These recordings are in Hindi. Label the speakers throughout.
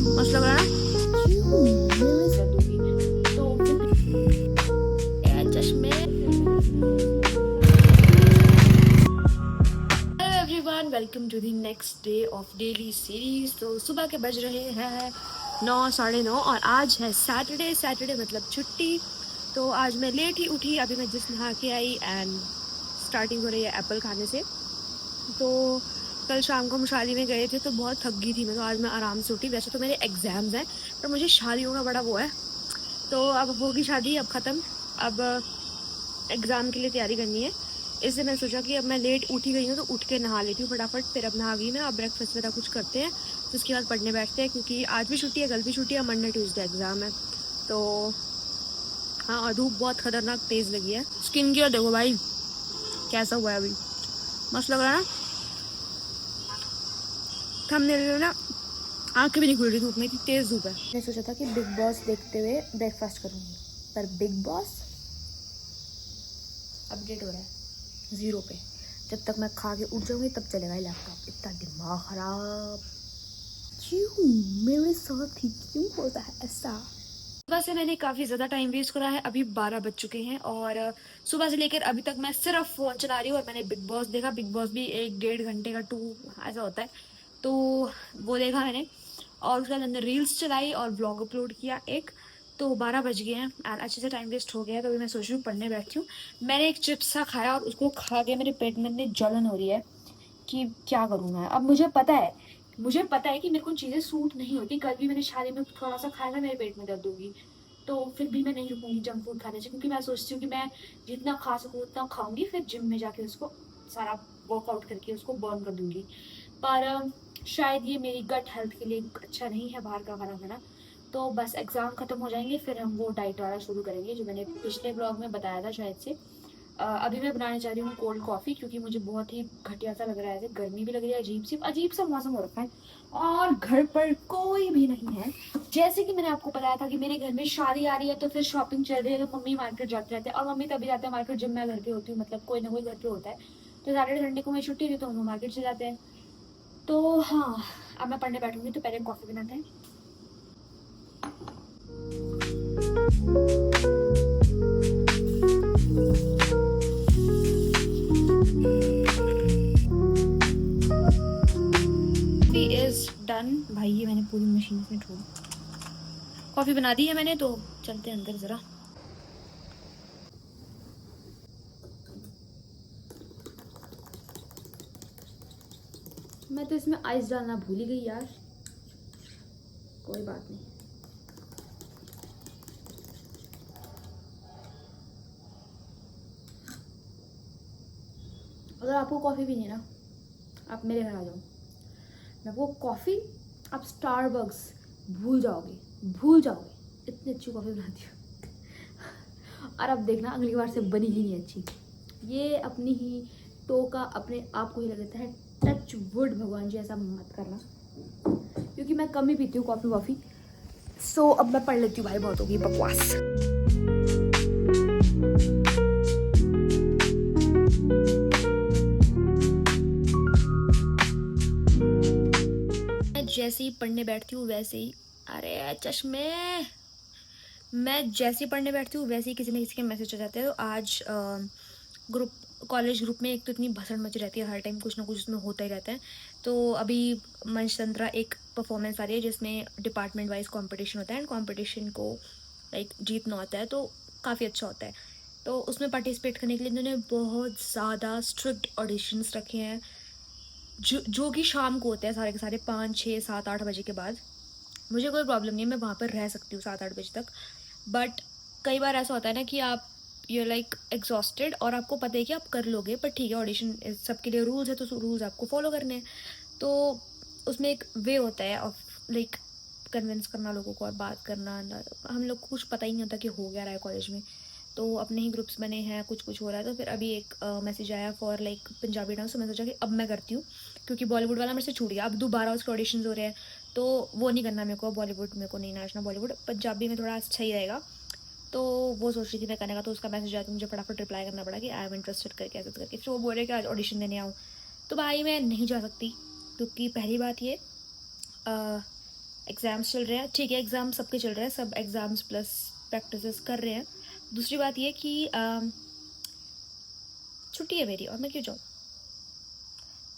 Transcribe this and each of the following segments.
Speaker 1: मस्त लग रहा है ना चश्मे। Hello everyone, welcome to the next day of daily series. तो सुबह के बज रहे हैं 9, 9:30 और आज है सैटरडे मतलब छुट्टी। तो आज मैं लेट ही उठी, अभी मैं जिस नहा के आई एंड स्टार्टिंग हो रही है एप्पल खाने से। तो कल शाम को हम शादी में गए थे तो बहुत थक गई थी मैं, तो आज मैं आराम से उठी। वैसे तो मेरे एग्ज़ाम्स हैं पर मुझे शादियों का बड़ा वो है, तो अब होगी शादी, अब ख़त्म, अब एग्ज़ाम के लिए तैयारी करनी है। इसलिए मैं सोचा कि अब मैं लेट उठी गई हूँ तो उठ के नहा लेती हूँ फटाफट। फिर अब नहा गई मैं, अब ब्रेकफास्ट वगैरह कुछ करते हैं तो उसके बाद पढ़ने बैठते हैं, क्योंकि आज भी छुट्टी है, कल भी छुट्टी है, मंडे ट्यूसडे एग्ज़ाम है। तो हाँ, और धूप बहुत ख़तरनाक तेज़ लगी है। स्किन केयर देखो भाई कैसा हुआ है, अभी मस्त लग रहा है ना। थंबनेल ना आंखें भी नहीं खुल रही धूप में, इतनी तेज़ धूप है। मैंने सोचा था कि बिग बॉस देखते हुए ब्रेकफास्ट करूँगी, पर बिग बॉस अपडेट हो रहा है 0 पे। जब तक मैं खा के उठ जाऊँगी तब चलेगा लैपटॉप। इतना दिमाग खराब क्यों, मेरे साथ ही क्यों होता है ऐसा। सुबह से मैंने काफ़ी ज़्यादा टाइम वेस्ट करा है, अभी 12 बज चुके हैं और सुबह से लेकर अभी तक मैं सिर्फ फ़ोन चला रही हूँ। और मैंने बिग बॉस देखा, बिग बॉस भी 1-1.5 घंटे का 2 ऐसा होता है, तो वो देखा मैंने। और उसके बाद मैंने रील्स चलाई और व्लॉग अपलोड किया एक। तो 12 बज गए हैं और अच्छे से टाइम वेस्ट हो गया है। तो अभी मैं सोच रही हूँ पढ़ने बैठी हूँ। मैंने एक चिप्स सा खाया और उसको खा के मेरे पेट में इतनी जलन हो रही है कि क्या करूँ मैं। अब मुझे पता है कि मेरे को चीज़ें सूट नहीं होती। कल भी मैंने शादी में थोड़ा सा खाया था, मेरे पेट में दर्द होगी। तो फिर भी मैं नहीं रुकूंगी जंक फूड खाने से, क्योंकि मैं सोचती हूँ कि मैं जितना खा सकूँ उतना खाऊंगी, फिर जिम में जाके उसको सारा वर्कआउट करके उसको बर्न कर दूंगी। पर शायद ये मेरी गट हेल्थ के लिए अच्छा नहीं है बाहर का खाना खाना। तो बस एग्ज़ाम ख़त्म हो जाएंगे फिर हम वो डाइट वाला शुरू करेंगे जो मैंने पिछले ब्लॉग में बताया था शायद से। अभी मैं बनाने जा रही हूँ कोल्ड कॉफ़ी, क्योंकि मुझे बहुत ही घटिया सा लग रहा है। गर्मी भी लग रही है, अजीब सा मौसम हो रखा है और घर पर कोई भी नहीं है। जैसे कि मैंने आपको बताया था कि मेरे घर में शादी आ रही है तो फिर शॉपिंग चल रही है, तो मम्मी मार्केट जाते रहते हैं। और मम्मी तभी जाते हैं मार्केट जब मैं घर पे होती हूँ, मतलब कोई ना कोई घर पे होता है। तो सैटरडे संडे को मैं छुट्टी थी तो हम मार्केट से जाते हैं। तो हाँ, अब मैं पढ़ने बैठूंगी तो पहले कॉफ़ी बनाते हैं। इज डन भाई, ये मैंने पूरी मशीन में छोड़ कॉफ़ी बना दी है मैंने। तो चलते हैं अंदर ज़रा। मैं तो इसमें आइस डालना भूल ही गई यार, कोई बात नहीं। अगर आपको कॉफ़ी पीनी है ना, आप मेरे घर आ जाओ, मैं आपको कॉफ़ी, आप स्टारबक्स भूल जाओगे, इतनी अच्छी कॉफ़ी बनाती हूँ। और अब देखना अगली बार से बनेगी नहीं अच्छी। ये अपनी ही टोका अपने आप को ही लगता है। टच वुड भगवान जी, ऐसा मत करना, क्योंकि मैं कम ही पीती हूँ कॉफ़ी। सो अब मैं पढ़ लेती हूँ भाई, बहुत होगी बकवास। मैं जैसे ही पढ़ने बैठती हूँ वैसे ही, अरे चश्मे, मैं जैसे ही पढ़ने बैठती हूँ वैसे ही किसी न किसी के मैसेज आ जाते हैं। तो आज ग्रुप कॉलेज ग्रुप में एक तो इतनी भसड़ मची रहती है, हर टाइम कुछ ना कुछ उसमें होता ही रहता है। तो अभी मंचतंत्रा एक परफॉर्मेंस आ रही है जिसमें डिपार्टमेंट वाइज कंपटीशन होता है एंड कंपटीशन को लाइक जीतना होता है, तो काफ़ी अच्छा होता है। तो उसमें पार्टिसिपेट करने के लिए इन्होंने बहुत ज़्यादा स्ट्रिक्ट ऑडिशंस रखे हैं, जो कि शाम को होते हैं सारे के सारे 5, 6, 7, 8 बजे के बाद। मुझे कोई प्रॉब्लम नहीं है, मैं वहाँ पर रह सकती हूँ 7-8 बजे तक। बट कई बार ऐसा होता है ना कि आप यू लाइक एग्जॉस्टेड और आपको पता है कि आप कर लोगे, पर ठीक है ऑडिशन सबके लिए रूल्स है तो रूल्स आपको फॉलो करने हैं। तो उसमें एक वे होता है ऑफ लाइक कन्विंस करना लोगों को और बात करना। हम लोग को कुछ पता ही नहीं होता कि हो क्या रहा है कॉलेज में। तो अपने ही ग्रुप्स बने हैं, कुछ हो रहा है। तो फिर अभी एक मैसेज आया फॉर लाइक पंजाबी डांस, तो मैं सोचा कि अब मैं करती हूँ, क्योंकि बॉलीवुड वाला मेरे से छूट गया। अब दोबारा उसके ऑडिशंस हो रहे हैं तो वो नहीं करना मेरे को, बॉलीवुड मेरे को नहीं नाचना, बॉलीवुड पंजाबी में थोड़ा अच्छा ही रहेगा। तो वो सोच रही थी मैं करने का। तो उसका मैसेज आया तो मुझे फटाफट रिप्लाई करना पड़ा कि आई एम इंटरेस्टेड करके ऐसे करके। फिर वो बोल रहे कि आज ऑडिशन देने आऊँ, तो भाई मैं नहीं जा सकती, क्योंकि पहली बात ये एग्ज़ाम्स चल रहे हैं, ठीक है, एग्ज़ाम सबके चल रहे हैं, सब एग्ज़ाम्स प्लस प्रैक्टिसेस कर रहे हैं। दूसरी बात ये कि छुट्टी है मेरी और मैं क्यों जाऊँ,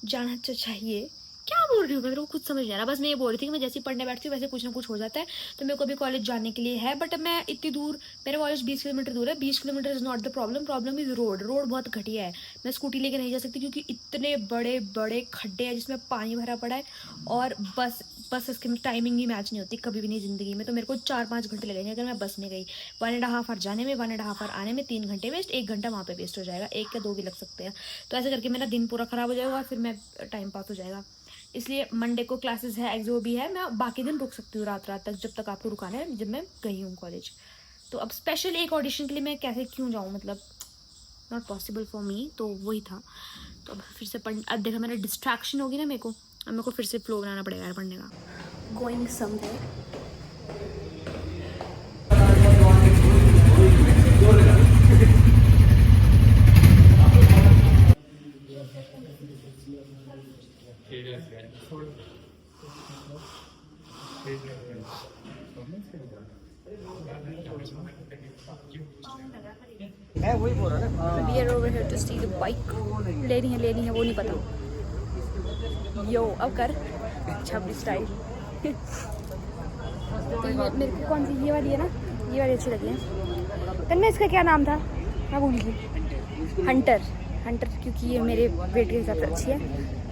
Speaker 1: जाना तो चाहिए। क्या बोल रही हूँ मैं, मेरे को खुद समझ नहीं आ रहा। बस मैं ये बोल रही थी कि मैं जैसे ही पढ़ने बैठती हूँ वैसे कुछ ना कुछ हो जाता है। तो मेरे को अभी कॉलेज जाने के लिए है, बट मैं इतनी दूर, मेरा कॉलेज 20 किलोमीटर दूर है। 20 kilometre is not the problem, problem is road. Road बहुत घटिया है, मैं स्कूटी लेके नहीं जा सकती क्योंकि इतने बड़े बड़े खड्डे हैं जिसमें पानी भरा पड़ा है। और बस इसकी टाइमिंग ही मैच नहीं होती कभी भी नहीं ज़िंदगी में। तो मेरे को 4-5 घंटे लगेंगे अगर मैं बस में गई। 1.5 आवर जाने में, 1.5 आवर आने में, 3 घंटे वेस्ट, 1 घंटा वहाँ पे वेस्ट हो जाएगा, 1 या 2 भी लग सकते हैं। तो ऐसे करके मेरा दिन पूरा ख़राब हो जाएगा और फिर मैं टाइम पास हो जाएगा। इसलिए मंडे को क्लासेस है, एक्सो भी है, मैं बाकी दिन रुक सकती हूँ रात तक, जब तक आपको रुकाना है, जब मैं गई हूँ कॉलेज। तो अब स्पेशल एक ऑडिशन के लिए मैं कैसे क्यों जाऊँ, मतलब नॉट पॉसिबल फॉर मी। तो वही था। तो अब फिर से अब देखा मेरा डिस्ट्रैक्शन होगी ना मेरे को, अब मेरे को फिर से फ्लो बनाना पड़ेगा यार पढ़ने का। Going somewhere.
Speaker 2: मैं वही बोल रहा था।
Speaker 1: We are over here to see the bike. लेनी है वो नहीं पता। यो अब कर छपरी स्टाइल। तो ये मेरे को कौन सी, ये वाली है ना, ये वाली अच्छी लगी है। तन्ने इसका क्या नाम था, मैं भूल गई। हंटर, हंटर, क्योंकि ये मेरे वेट के हिसाब से अच्छी है।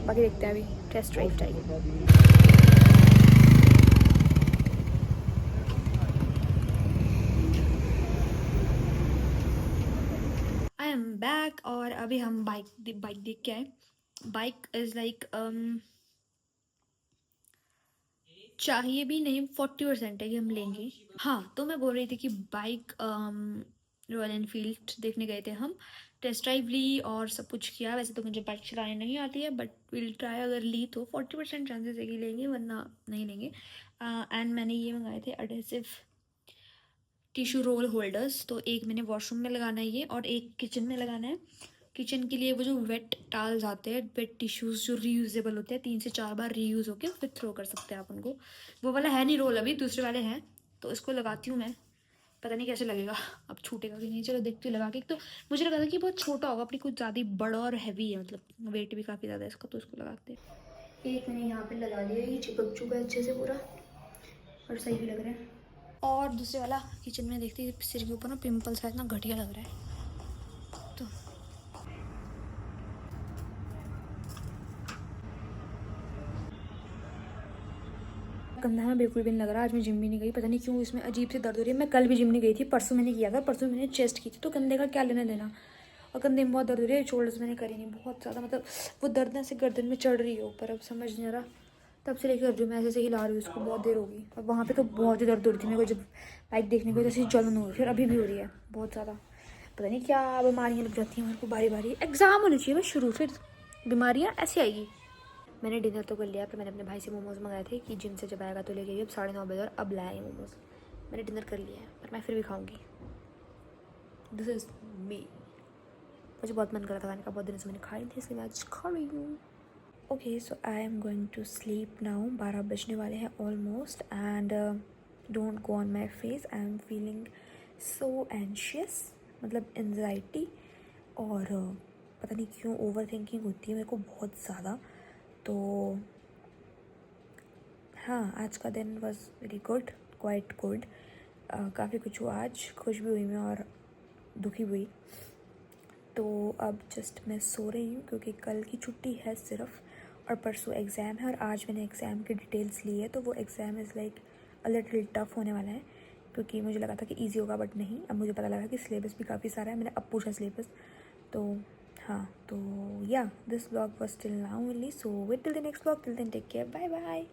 Speaker 1: बाकी देखते हैं अभी test drive time. I am back और अभी हम बाइक देख के आए। बाइक इज़ लाइक चाहिए भी नहीं, 40% है कि हम लेंगे। हाँ, तो मैं बोल रही थी कि बाइक रॉयल एनफील्ड देखने गए थे हम, टेस्ट ड्राइव ली और सब कुछ किया। वैसे तो मुझे बाइक चलाने नहीं आती है, बट विल ट्राई। अगर ली तो 40% चांसेस है कि लेंगे, वरना नहीं लेंगे। एंड मैंने ये मंगाए थे एडहेसिव टिश्यू रोल होल्डर्स। तो एक मैंने वॉशरूम में लगाना है ये, और एक किचन में लगाना है। किचन के लिए वो जो वेट टाल्स आते हैं, वेट टिश्यूज़ जो रीयूजेबल होते हैं, 3 से 4 बार रीयूज़ होके फिर थ्रो कर सकते हैं आप उनको। वो वाला है नहीं रोल, अभी दूसरे वाले हैं। तो इसको लगाती हूँ मैं, पता नहीं कैसे लगेगा, अब छूटेगा कि नहीं। चलो देखती हूँ लगा के। तो मुझे लगा था कि बहुत छोटा होगा, अपनी कुछ ज़्यादा बड़ा और हैवी है, मतलब वेट भी काफ़ी ज़्यादा है इसका। तो इसको लगाते हैं। एक मैंने यहाँ पे लगा लिया, ये चिपक चुका है अच्छे से पूरा, और सही भी लग रहा है। और दूसरे वाला किचन में देखती है, सिर के ऊपर ना पिंपल्स है, इतना घटिया लग रहा है। तो कंधा में बिल्कुल भी नहीं लग रहा। आज मैं जिम भी नहीं गई, पता नहीं क्यों इसमें अजीब सी दर्द हो रही है। मैं कल भी जिम नहीं गई थी, परसों मैंने किया था, परसों मैंने चेस्ट की थी। तो कंधे का क्या लेना देना, और कंधे में बहुत दर्द हो रही है। शोल्डर्स मैंने करी नहीं, बहुत ज़्यादा, मतलब वो दर्द ना से गर्दन में चढ़ रही है ऊपर। अब समझ नहीं आ रहा, तब से लेकर जो मैं ऐसे हिला रही हूँ उसको, बहुत देर होगी। और वहाँ पे तो बहुत ही दर्द हो रही थी मेरे को, जब बाइक देखने को जैसे जलन हो रही, फिर अभी भी हो रही है बहुत ज़्यादा। पता नहीं क्या बीमारियाँ लग जाती हैं मेरे को बारी बारी। एग्ज़ाम होनी चाहिए बस शुरू, फिर बीमारियाँ ऐसी आएगी। मैंने डिनर तो कर लिया, पर मैंने अपने भाई से मोमोज़ मंगाए थे कि जिम से जब आएगा तो लेके गई। अब 9:30 बजे और अब लाए मोमोज़। मैंने डिनर कर लिया है, पर मैं फिर भी खाऊंगी। This is me. मुझे बहुत मन कर रहा था खाने का, बहुत दिन से मैंने खाई थी, इसलिए मैं आज खा रही हूँ। Okay, so I am going to sleep now. 12 बजने वाले हैं almost, and don't go on my face, I am feeling so anxious, मतलब एनजाइटी। और पता नहीं क्यों ओवर थिंकिंग होती है मेरे को बहुत ज़्यादा। तो हाँ, आज का दिन was very good, quite good. काफ़ी कुछ हुआ आज, खुश भी हुई मैं और दुखी भी हुई। तो अब जस्ट मैं सो रही हूँ क्योंकि कल की छुट्टी है सिर्फ, और परसों एग्ज़ाम है। और आज मैंने एग्ज़ाम की डिटेल्स ली है, तो वो exam is like a little tough होने वाला है, क्योंकि मुझे लगा था कि ईजी होगा, बट नहीं। अब मुझे पता लगा कि सिलेबस भी काफ़ी सारा है, मैंने अब पूछा सिलेबस। तो हाँ, तो yeah this vlog was till now only, so wait till the next vlog. Till then take care, bye bye.